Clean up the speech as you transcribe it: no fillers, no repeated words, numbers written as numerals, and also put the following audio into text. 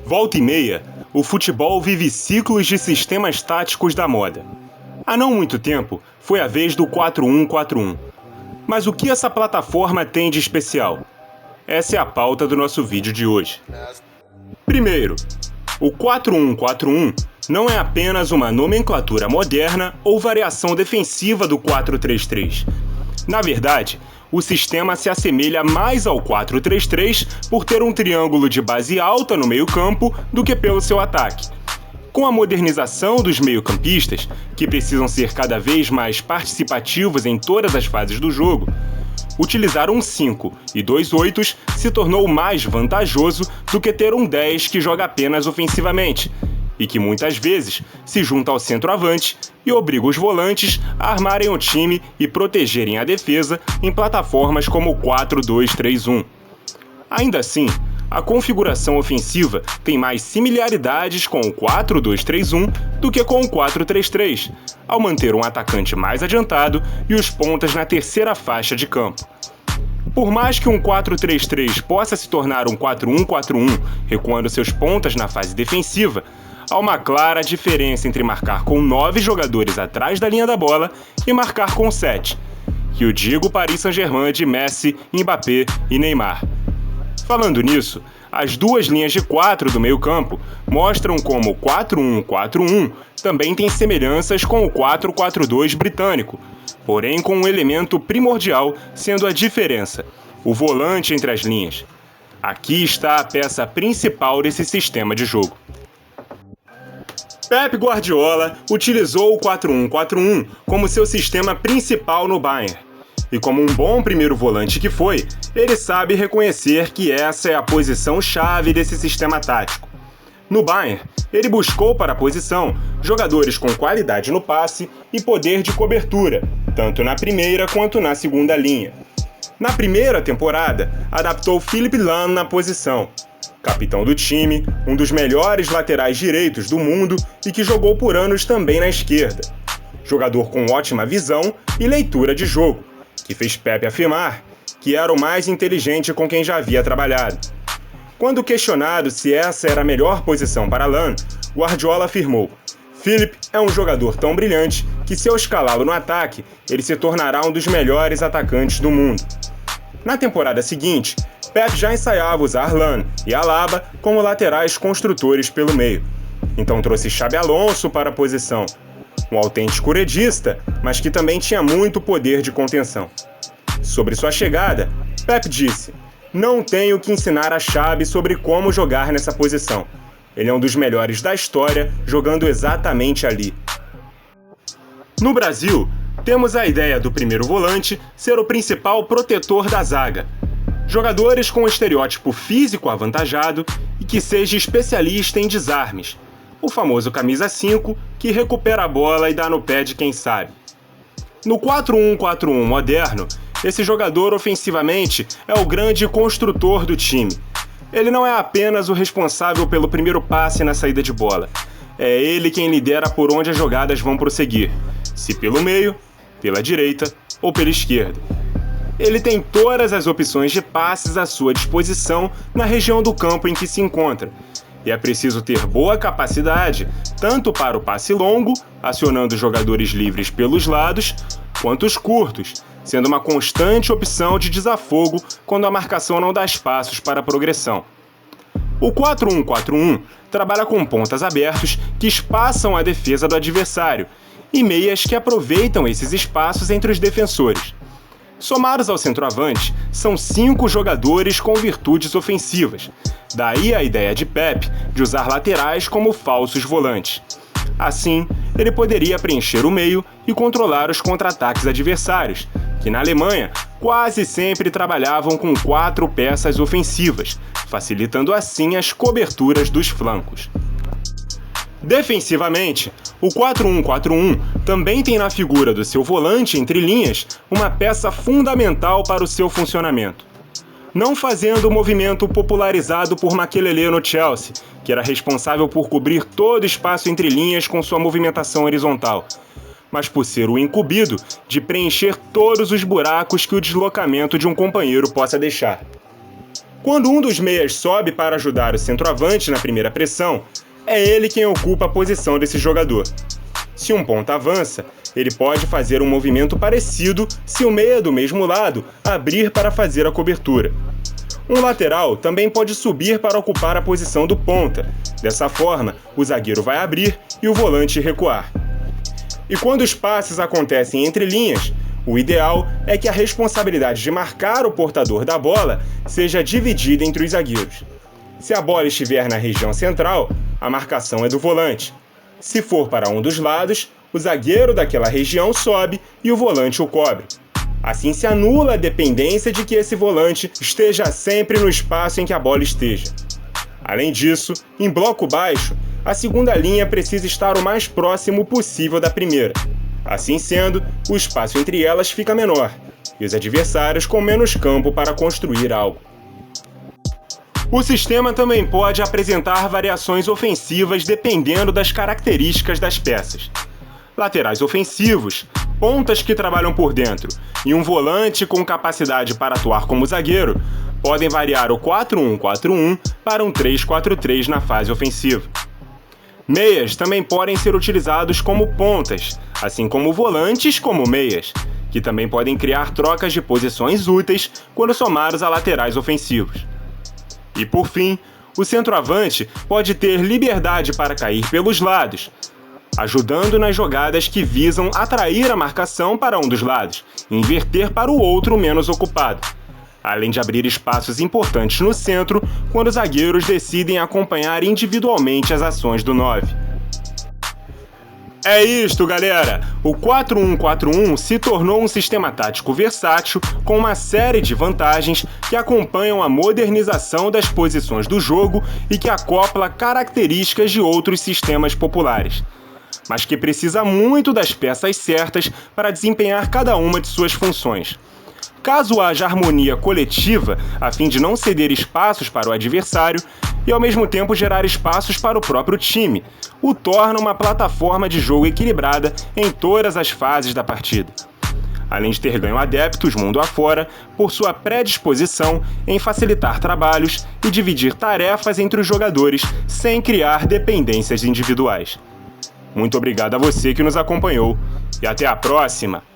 Volta e meia, o futebol vive ciclos de sistemas táticos da moda. Há não muito tempo, foi a vez do 4-1-4-1. Mas o que essa plataforma tem de especial? Essa é a pauta do nosso vídeo de hoje. Primeiro, o 4-1-4-1 não é apenas uma nomenclatura moderna ou variação defensiva do 4-3-3. Na verdade, o sistema se assemelha mais ao 4-3-3 por ter um triângulo de base alta no meio-campo do que pelo seu ataque. Com a modernização dos meio-campistas, que precisam ser cada vez mais participativos em todas as fases do jogo, utilizar um 5 e 2 8s se tornou mais vantajoso do que ter um 10 que joga apenas ofensivamente, e que muitas vezes se junta ao centroavante e obriga os volantes a armarem o time e protegerem a defesa em plataformas como o 4-2-3-1. Ainda assim, a configuração ofensiva tem mais similaridades com o 4-2-3-1 do que com o 4-3-3, ao manter um atacante mais adiantado e os pontas na terceira faixa de campo. Por mais que um 4-3-3 possa se tornar um 4-1-4-1, recuando seus pontas na fase defensiva, há uma clara diferença entre marcar com 9 jogadores atrás da linha da bola e marcar com 7, que o digo Paris Saint-Germain de Messi, Mbappé e Neymar. Falando nisso, as duas linhas de 4 do meio-campo mostram como o 4-1-4-1 também tem semelhanças com o 4-4-2 britânico, porém com um elemento primordial sendo a diferença, o volante entre as linhas. Aqui está a peça principal desse sistema de jogo. Pep Guardiola utilizou o 4-1-4-1 como seu sistema principal no Bayern. E como um bom primeiro volante que foi, ele sabe reconhecer que essa é a posição-chave desse sistema tático. No Bayern, ele buscou para a posição jogadores com qualidade no passe e poder de cobertura, tanto na primeira quanto na segunda linha. Na primeira temporada, adaptou Philipp Lahm na posição, capitão do time, um dos melhores laterais direitos do mundo e que jogou por anos também na esquerda. Jogador com ótima visão e leitura de jogo, que fez Pep afirmar que era o mais inteligente com quem já havia trabalhado. Quando questionado se essa era a melhor posição para Lahm, Guardiola afirmou: Philipp é um jogador tão brilhante que se eu escalá-lo no ataque, ele se tornará um dos melhores atacantes do mundo. Na temporada seguinte, Pep já ensaiava usar Lahm e Alaba como laterais construtores pelo meio. Então trouxe Xabi Alonso para a posição, um autêntico redista, mas que também tinha muito poder de contenção. Sobre sua chegada, Pep disse: não tenho que ensinar a Xabi sobre como jogar nessa posição. Ele é um dos melhores da história, jogando exatamente ali. No Brasil, temos a ideia do primeiro volante ser o principal protetor da zaga. Jogadores com um estereótipo físico avantajado e que seja especialista em desarmes. O famoso camisa 5, que recupera a bola e dá no pé de quem sabe. No 4-1-4-1 moderno, esse jogador ofensivamente é o grande construtor do time. Ele não é apenas o responsável pelo primeiro passe na saída de bola. É ele quem lidera por onde as jogadas vão prosseguir, se pelo meio, pela direita ou pela esquerda. Ele tem todas as opções de passes à sua disposição na região do campo em que se encontra. E é preciso ter boa capacidade, tanto para o passe longo, acionando jogadores livres pelos lados, quanto os curtos, sendo uma constante opção de desafogo quando a marcação não dá espaços para a progressão. O 4-1-4-1 trabalha com pontas abertos que espaçam a defesa do adversário e meias que aproveitam esses espaços entre os defensores. Somados ao centroavante, são 5 jogadores com virtudes ofensivas. Daí a ideia de Pep de usar laterais como falsos volantes. Assim, ele poderia preencher o meio e controlar os contra-ataques adversários, que na Alemanha quase sempre trabalhavam com 4 peças ofensivas, facilitando assim as coberturas dos flancos. Defensivamente, o 4-1-4-1 também tem na figura do seu volante entre linhas uma peça fundamental para o seu funcionamento. Não fazendo o movimento popularizado por Makelele no Chelsea, que era responsável por cobrir todo o espaço entre linhas com sua movimentação horizontal, mas por ser o incumbido de preencher todos os buracos que o deslocamento de um companheiro possa deixar. Quando um dos meias sobe para ajudar o centroavante na primeira pressão, é ele quem ocupa a posição desse jogador. Se um ponta avança, ele pode fazer um movimento parecido se o meia do mesmo lado abrir para fazer a cobertura. Um lateral também pode subir para ocupar a posição do ponta. Dessa forma, o zagueiro vai abrir e o volante recuar. E quando os passes acontecem entre linhas, o ideal é que a responsabilidade de marcar o portador da bola seja dividida entre os zagueiros. Se a bola estiver na região central, a marcação é do volante. Se for para um dos lados, o zagueiro daquela região sobe e o volante o cobre. Assim se anula a dependência de que esse volante esteja sempre no espaço em que a bola esteja. Além disso, em bloco baixo, a segunda linha precisa estar o mais próximo possível da primeira. Assim sendo, o espaço entre elas fica menor, e os adversários com menos campo para construir algo. O sistema também pode apresentar variações ofensivas dependendo das características das peças. Laterais ofensivos, pontas que trabalham por dentro, e um volante com capacidade para atuar como zagueiro, podem variar o 4-1-4-1 para um 3-4-3 na fase ofensiva. Meias também podem ser utilizados como pontas, assim como volantes como meias, que também podem criar trocas de posições úteis quando somados a laterais ofensivos. E por fim, o centroavante pode ter liberdade para cair pelos lados, ajudando nas jogadas que visam atrair a marcação para um dos lados e inverter para o outro menos ocupado, além de abrir espaços importantes no centro quando os zagueiros decidem acompanhar individualmente as ações do 9. É isto, galera! O 4-1-4-1 se tornou um sistema tático versátil com uma série de vantagens que acompanham a modernização das posições do jogo e que acopla características de outros sistemas populares, mas que precisa muito das peças certas para desempenhar cada uma de suas funções. Caso haja harmonia coletiva, a fim de não ceder espaços para o adversário e ao mesmo tempo gerar espaços para o próprio time, o torna uma plataforma de jogo equilibrada em todas as fases da partida. Além de ter ganho adeptos mundo afora por sua predisposição em facilitar trabalhos e dividir tarefas entre os jogadores sem criar dependências individuais. Muito obrigado a você que nos acompanhou e até a próxima!